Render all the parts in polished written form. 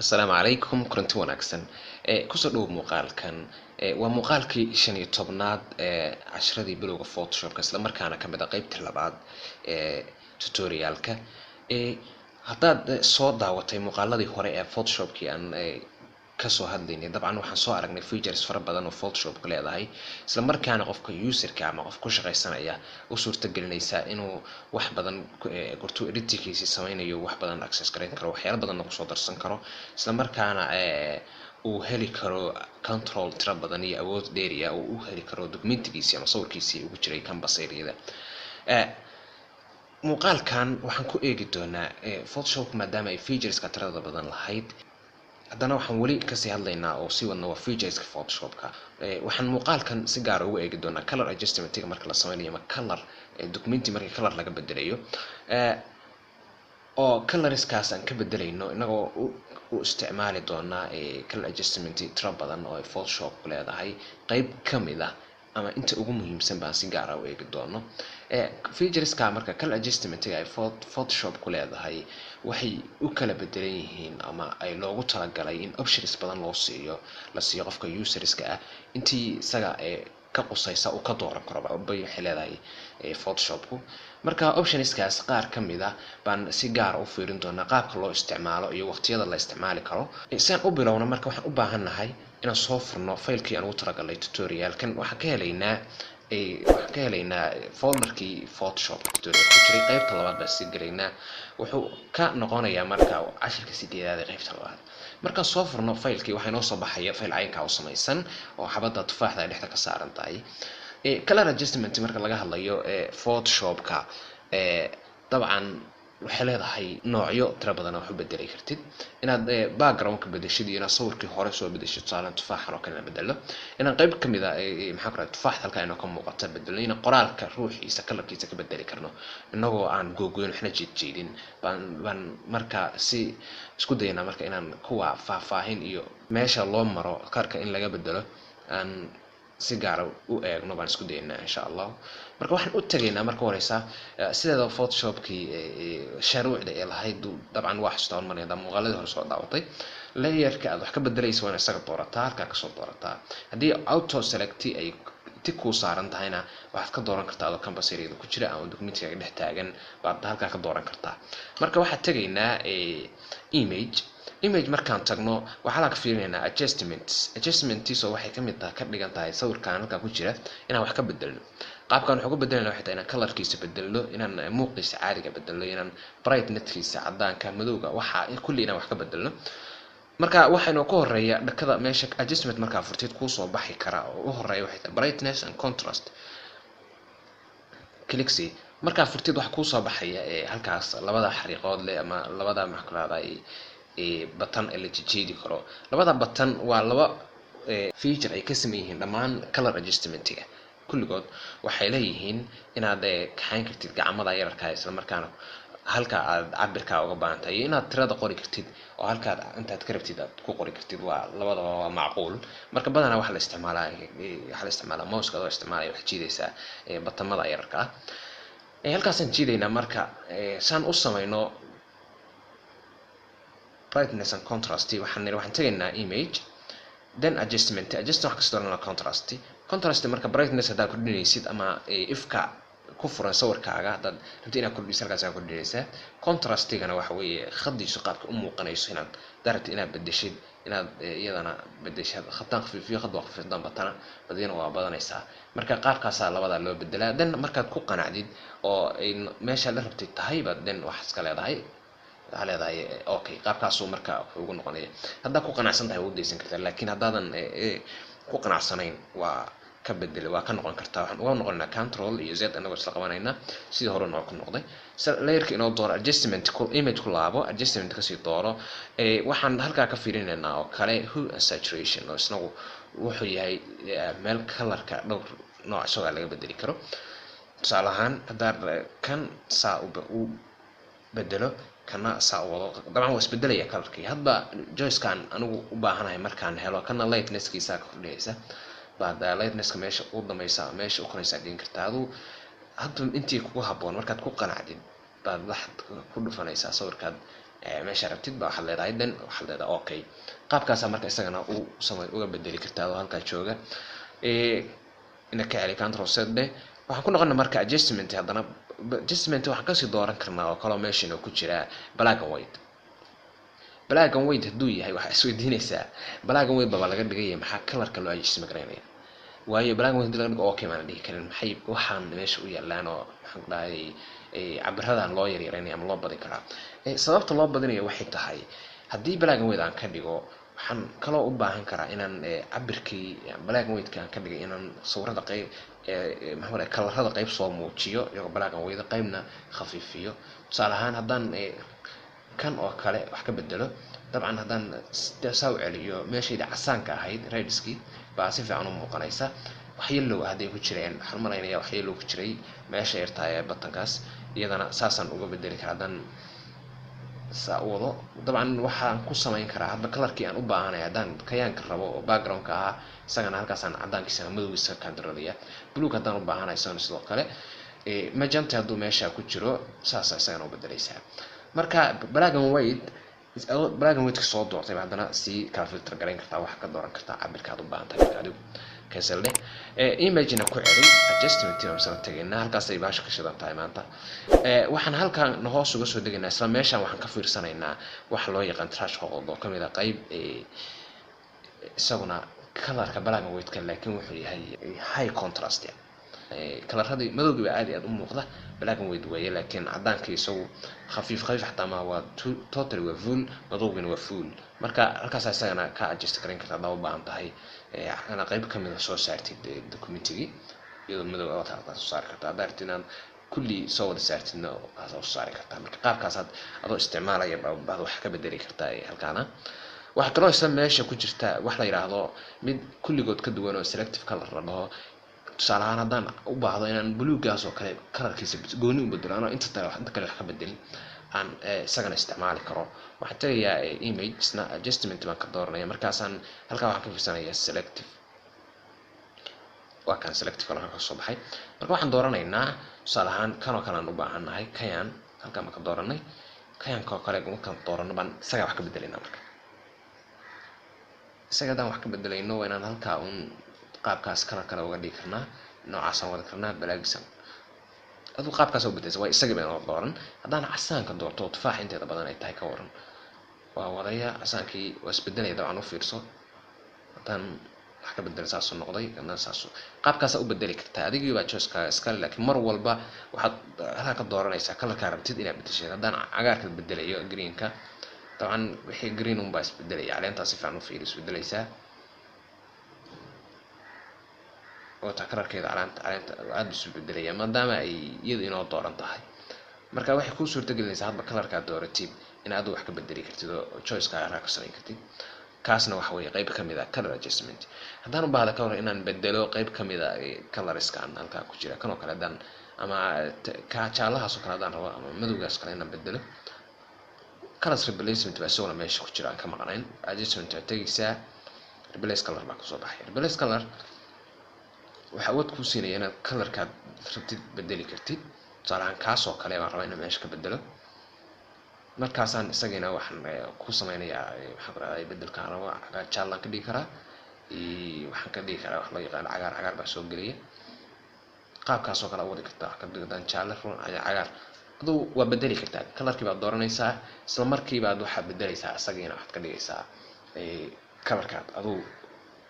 السلام عليكم كرنتي wanaagsan kusoo dhow muuqaalkan waa muuqaalkii 15aad casharadii bilowga Photoshop isla markaana kamid ah qaybta labaad tutorialka haddaad soo daawatay muuqaaladii hore ee Photoshopkii aan kasoo hadlaynay dabcan waxaan soo aragnay features fara badan oo Photoshop ku leedahay isla markaana qofka userka ama qof ku shaqaysanaya u suurta gelinaysa inuu wax badan gorto editingkiisa samaynayo wax badan access gareyn karo waxyaalo badan ku soo darsan karo isla markaana uu heli karo control tira badan iyo awood dheeri ah oo uu heli karo documentigiisa ama sawirkiisa ugu jiray canvas area muuqaalkan waxaan ku eegi doonaa Photoshop maadaama ay featureska tirada badan lahayd haddana waxaan wali kasii hadlaynaa oo si wadna waa featureska Photoshopka waxaan muuqaalkan si gaar ah ugu eegi doonaa color adjustment marka la sameynayo ama color documenti marka color laga bedelayo oo colorskaas aan ka bedelayno inagoo u isticmaali doonaa color adjustment tira badan oo Photoshop ku leedahay qayb kamid ah ama inta ugu muhiimsan baan si gaar ah u eegi doono featureska marka color adjustment ay Photoshop ku leedahay waxay u kala bedelan yihiin ama ay loogu talagalay in options badan loo siiyo la siiyo qofka userska ah intii isaga ka qusaysa uu ka dooran karo bay leedahay Photoshopku marka optionskaas qaar kamid ah baan si gaar u fiirin doonaa qaabka loo isticmaalo iyo waqtiyada la isticmaali karo isaan u bilowna marka waxaan u baahanahay inaan soo furno faylkii aan ugu talagalay tutorialkan waxaan ka helaynaa folderkii Photoshop tutorial ku jiray qaybta labaad baan sii galaynaa wuxuu ka noqonayaa marka cashirka 8aad ee qaybta labaad markaan soo furno faylkii waxaa inoo soo baxaya fayl caynka u samaysan oo xabada tufaaxda ay dhexda ka saaran tahay color adjustment marka laga hadlayo Photoshopka dabcan waxay leedahay noocyo tira badan oo wax u bedeli kartid inaad background ka bedeshid iyo sawirkii hore soo bedeshid saalan tufaaxan oo kale bedelo inaan qayb kamid ah maxaa ku raad tufaax halka inoo ka muuqata bedelo in qoraalka ruuxiisa colorkiisa ka bedeli karno inagoo aan googoyn waxna jeedin baan marka si isku dayna marka inaan kuwa faahfaahin iyo meesha loo maro qarka in laga bedelo aan si gaar ah u eegno baan isku daynaa insha Allah marka waxaan u tagaynaa marka horeysa sideeda Photoshopkii sharuucda ee lahayd dabcan wax istaan marnaa muuqaalada hore soo daawatay layerka aad wax ka bedelayso waa isaga doorataa halka ka soo doorataa hadii auto select ay ku saaran tahayna waxaad ka dooran kartaa oo canvas area ku jira ama documentiga dhex taagan baad halka ka dooran kartaa marka waxaad tagaynaa image markaan tagno waxa la ka fiirinaynaa adjustments oo waxay kamid tahay ka dhigan tahay sawirkan halka ku jira inaan wax ka bedelno qaabkan waxa ku bedelnaa waxay tahay inaan colorkiisa bedelno inaan muuqiisa caadiga bedelno inaan brightness-kiisa cadaanka madowga waxa kulli inaan wax ka bedelno marka waxaynu ku horeeyaa dhakada meesha adjustment marka furtid ku soo baxi kara oo u horeeya waxay tahay brightness and contrast click marka furtid wax ku soo baxaya halkaas labada xariiqood leh ama labada maxkalaada button la jeedi karo labada button waa laba feature ay ka sameeyeen dhamaan color adjustment-ga kulligood waxay leeyihiin inaad kaxayn kartid gacmada yararka isla markaana halka aad cabirka uga baahantahay inaad tirada qori kartid oo halka intaad ka rabtid aad ku qori kartid waa labadaba waa macquul marka badanaa waxa la isticmaalaa mouse-ka oo isticmaalaya wax jiidaysa batamada yararka halkaas aan jiidaynaa marka saan u sameeyno brightness and contrast waxaan tagaynaa image then adjustment wax kasta oo contrast marka brightness hada kordhinaysid ama ifka ku furan sawirkaaga dad rabti inaad kordhiso halkaas aad kordhinaysaa contrastigana waxa weeye khadiisu qaabka u muuqanayso inaad darabti inaad bedeshid inaad iyadana bedeshad khadaan khafiifiyo khad waqfi dambatana badina waa badanaysaa marka qaabkaas labada loo bedelaa then markaad ku qanacdid oo meesha la rabtay tahay baad then wax iska leedahay okay qaabkaas oo marka ugu noqonaya hadda ku qanacsan tahay u deysan kartaa laakiin haddaadan ku qanacsanayn waa ka bedel waa ka noqon kartaa waxaan uga noqonaa control iyo z anagoo isla qabanayna sidii hore noo ku noqday layerka inoo dooro adjustment image ku laabo adjustment ka sii dooro waxaan halka ka fiirinaynaa oo kale hue and saturation oo isnagu wuxuu yahay meel colorka dhowr nooc soo laga bedeli karo tusaale ahaan hadaan kan saa u bedelo kana saa wado dabcan waa isbedelaya colorkii hadba joyskan anigu u baahanahay markaan helo kana lightness-kiisa ka kordhaysa baad lightness-ka meesha u dhamaysa meesha u qoraysa dhigin kartaa adu hadba intii kugu haboon markaad ku qanacdid baad wax ku dhufanaysaa sawirkaad meesha rabtid baa waxaad leedahay then waxaad leedahay okay. qaabkaasa marka isagana uu samay uga bedeli kartaa oo halkaa jooga ina ka celi control z dheh. waxaan ku noqonaa marka adjustment. haddana adjustment waxaan kasii dooran karnaa oo kaloo meeshan ku jira black and white. black and white hadduu yahay waxaa isweydiinaysaa black and white baba laga dhigaya maxaa kalarka loo adjustment garaynaya, waayo black and white hadii laga dhigo okay maana dhihi karin maxay waxaan meesha u yaalaan oo maxaan ku dhahay cabiradan loo yaryaraynaya ama loo badin karaa. sababta loo badinayo waxay tahay haddii black and white aan ka dhigo waxaan kaloo u baahan karaa inaan cabirkii black and white aan ka dhigay inaan sawirada qayb maxaa kalarada qayb soo muujiyo iyagoo black and white qaybna khafiifiyo. tusaale ahaan haddaan kan oo kale wax ka bedelo dabcan haddaan saa u celiyo meeshayda casaanka ahayd redskii baa si fiican u muuqanaysa. wax yellow hadday ku jireen waxaan malaynayaa wax yellow ku jiray meesha yartahay batankaas iyadana saasaan uga bedeli karaa haddaan saa u wado. dabcan waxaan ku samayn karaa hadba kalarkii aan u baahanahay haddaan kayaanka rabo oo backgroundka ahaa isagana halkaasaan cadaankiisa madowgiisa ka kandarolaya. blue haddaan u baahanahay isagana sidoo kale magenta hadduu meesha ku jiro saasa isagana u bedelaysaa. marka black and white ka soo doortay haddana si kala filter garayn kartaa wax ka dooran kartaa cabirka aad u baahan tahay adigu cancel leh. imagine ku celin adjustment oo soo tagayna halkaas ay baasha ka shidan tahay maanta. waxaan halkaan hoos uga soo degaynaa isla meeshan waxaan ka fiirsanaynaa wax loo yaqaan threshold oo kamid ah qayb isaguna kalarka black and white ka laakiin wuxuu yahay high contrast kalaradii madowga aad iyo aad u muuqda black and white weeye laakiin cadaanka isagu khafiif xataa ma waa totally waa full madowgana waa full. marka halkaas isagana ka adjust garan kartaa daba baahan tahay ana qayb kamid ah soo saartid documentigi iyadoo madow aad tahay soo saar kartaa daartinaan kulli soo wada saartidna aad soo saari kartaa. marka qaabkaas aad adoo isticmaalaya baad wax ka bedeli kartaa halkaana. waxa kaloo isla meesha ku jirta wax la yiraahdo mid kulligood ka duwan oo selective color la dhaho. tusaale ahaan haddaan u baahdo inaan buluugaas oo kale kalarkiisa gooni u bedelo anoo inta kale wax ka bedelin aan isagana isticmaali karo. waxaan tagayaa imagesna adjustment baan ka dooranaya markaasaan halkaa waxaan ka fiirsanayaa selective. waa kan selective color ka soo baxay. marka waxaan dooranaynaa tusaale ahaan kan oo kale aan u baahannahay kayaan halkaa ma ka dooranay kayaanka oo kale markaan doorano baan isaga wax ka bedelaynaa. marka isaga haddaan wax ka bedelayno waa inaan halkaa un qaabkaas kala uga dhigi karnaa noocaasaan wada karnaa balaagisan aduu qaabkaas u bedesay waa isagii baan dooran. haddaan casaanka doorto tufaax inteeda badan ay tahay ka waran waa wadaya casaankii waa isbedelaya dabcan u fiirso haddaan wax ka bedelo saasuu noqday kana saasuu qaabkaasa u bedeli kartaa adigii baa choice-ka iskale laakiin mar walba waxaad halkaa ka dooranaysaa kalarkaa rabtid inaad bedesheed. haddaan cagaarka bedelayo greenka dabcan wixii green unbaa isbedelaya caleentaa si fiican u fiiri isbedelaysaa wata kalarkeeda caleenta aad isu bedelaya maadaama ay iyadu inoo dooran tahay. marka waxay kuu suurtagelinaysaa hadba kalarkaa dooratid inaad wax ka bedeli kartid oo choice-ka aad ka samayn kartid. kaasna waxa weeye qayb kamid ah color adjustment. haddaan u baahdo ka hor inaan bedelo qayb kamid ah colorskan halkaa ku jira kan oo kale haddaan ama ka jaalahaas oo kale haddaan rabo ama madowgaas kale inaan bedelo color replacement baa isaguna meesha ku jira aan ka maqnayn. adjustment waa tegaysaa replace color baa kusoo baxay. replace color waxa awood kuu siinaya inaad kalarkaad rabtid bedeli kartid. tusaale ahaan kaas oo kale baan rabaa inaan meesha ka bedelo markaasaan isagana waxaan ku sameynayaa maxaa raacay bedelkaan rabo cagaar jaalan ka dhigi karaa waxaan ka dhigi karaa wax loo yaqaan cagaar baa soo gelaya qaabkaas oo kale u wadi kartaa wax ka dhigtaan jaalan run cagaar aduu waa bedeli kartaa kalarkii baad dooranaysaa isla markii baad waxaad bedelaysaa isagana waxaad ka dhigaysaa kalarkaad aduu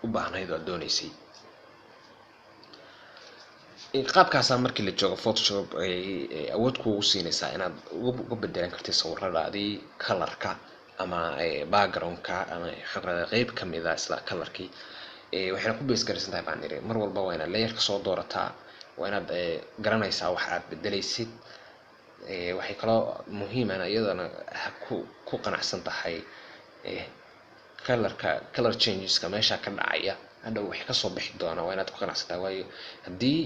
u baahnayd oo doonaysay. qaabkaas markii la joogo Photoshop ay awood kuugu siinaysaa inaad uga bedelan kartid sawiradaadii kalarka ama backgroundka ama xaqrada qayb kamid ah isla kalarkii waxayna ku base garaysan tahay baan niri mar walba waa inaad layer ka soo doorataa waa inaad garanaysaa wax aad bedelaysid. waxay kaloo muhiim ah iyadana ku qanacsan tahay color changes ka meesha ka dhacaya hadhow wax ka soo bixi doona waa inaad ku qanacsataa waayo haddii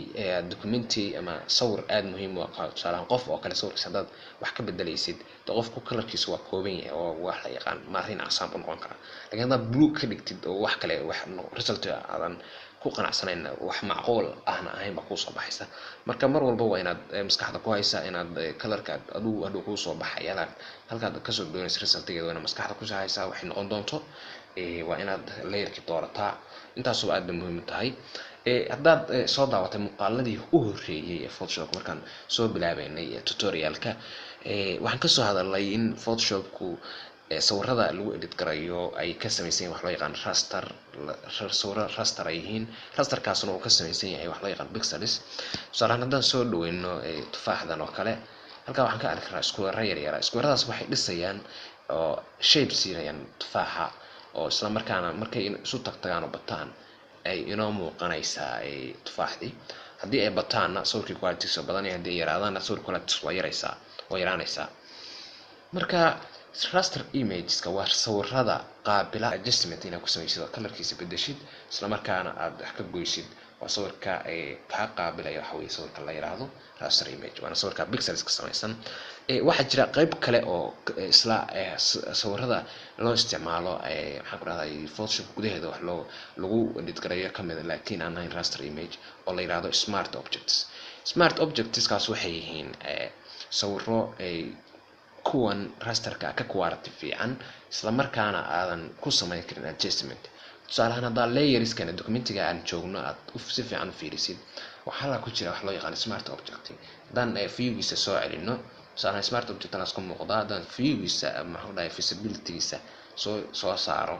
documenti ama sawir aad muhiim u ah tusaale qof oo kale sawirkiisa haddaad wax ka bedelaysid qofku kalarkiisa waa kooban yahay oo wax la yaqaan maarin casaan u noqon kara laakiin haddaad blue ka dhigtid oo wax kale wax result aadan ku qanacsanayn wax macquul ahna ahayn ba ku soo baxaysa. Marka mar walba waa inaad maskaxda ku haysaa inaad colorka aduu ku soo baxaya halkaad ka soo doonayso resultigeeda waa inaad maskaxda ku haysaa waxay noqon doonto waa inaad layerki doorataa intaas oo aad muhiim tahay. haddaad soo daawatay muuqaaladii u horeeyay ee Photoshop markaan soo bilaabeynay tutorialka waxaan ka soo hadalnay in Photoshopku sawirada lagu edit garayo ay ka samaysan wax loo yaqaan raster ay yihiin rasterkaasna uu ka samaysan yahay wax loo yaqaan pixels. Tusaale haddaan soo dhaweyno tufaaxdan oo kale halka waxaan ka arki karaa square yar squaradaas waxay dhisayaan oo shape siinayaan tufaaxa oo isla markaana markay isu tagtagaan oo bataan ay inoo muuqanaysaa tufaaxdii. haddii ay bataanna sawirkii quality-giisa badan yahay haddii ay yaraadaanna sawirka quality-giisa waa yaraanaysaa. marka raster imageska waa sawirada qaabila adjustment inaad ku samaysid oo colorkiisa bedeshid isla markaana aad wax ka goysid waa sawirka ka qaabilaya waxa weeye sawirka la yiraahdo raster image waana sawirka pixels ka samaysan. waxaa jira qayb kale oo isla sawirada loo isticmaalo maxaan ku rahday Photoshop gudaheeda wax lagu edit garayo kamid laakiin aan ahayn raster image oo la yiraahdo smart objects kaas waxay yihiin sawiro kuwan rasterka ka quality fiican isla markaana aadan ku samayn karin adjustment. tusaale ahaan hadda layerskana documentiga aan joogno aad si fiican u fiirisid waxaa la ku jira wax loo yaqaan smart object. haddaan viewgiisa soo celino tusaale smart object aan isku muuqda haddaan viewgiisa maxaa dhahay visibilitygiisa soo saaro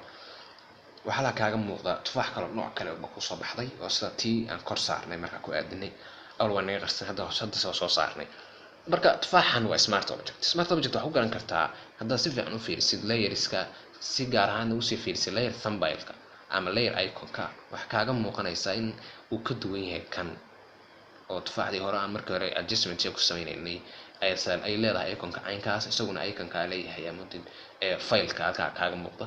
waxaa la kaaga muuqda tufaax kale nooc kale oo ku soo baxday oo sida tii aan kor saarnay marka ku aadinay awal naga qarsan hadda soo saarnay. marka tufaaxan waa smart object waxaa ku garan kartaa haddaad si fiican u fiirisid layerska si gaar ahaan u sii fiirisid layer thumbnailka ama layer iconka wax kaaga muuqanaysa in uu ka duwan yahay kan oo tufaaxdii hore aan markii hore adjustment ku sameynaynay ay leedahay iconka caynkaas isaguna iconka leeyahay amudin fileka halka kaaga muuqda.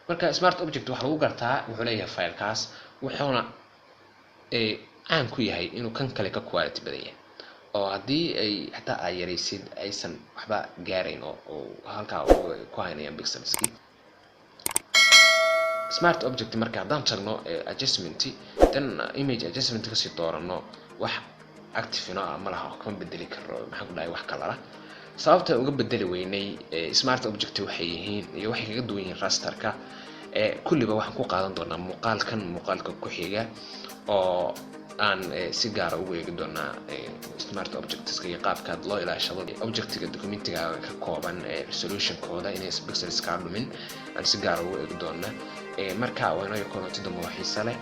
marka smart object waxa lagu gartaa wuxuu leeyahay filekaas wuxuuna caan ku yahay inuu kan kale ka quality badan yahay oo haddii ay xataa ay yaraysid aysan waxba gaarayn oo halka ku haynayaan pixelski. smart object marka haddaan tagno adjustment dan image adjustment ka sii doorano wax active ma laha kuma bedeli karo maxaa ku dhahay wax kala sababta uga bedeli weynay smart object waxay yihiin iyo waxay kaga duwan yihiin rasterka kulliba waxaan ku qaadan doonaa muuqaalka ku xiga oo aan si gaar ah ugu eegi doonaa smart objects iyo qaabka loo ilaashado objectiga documentiga ka kooban resolution-kooda inay pixels ka dhumin aan si gaar ah ugu eegi doonaa. marka waa inoo koonto damo xiiso leh.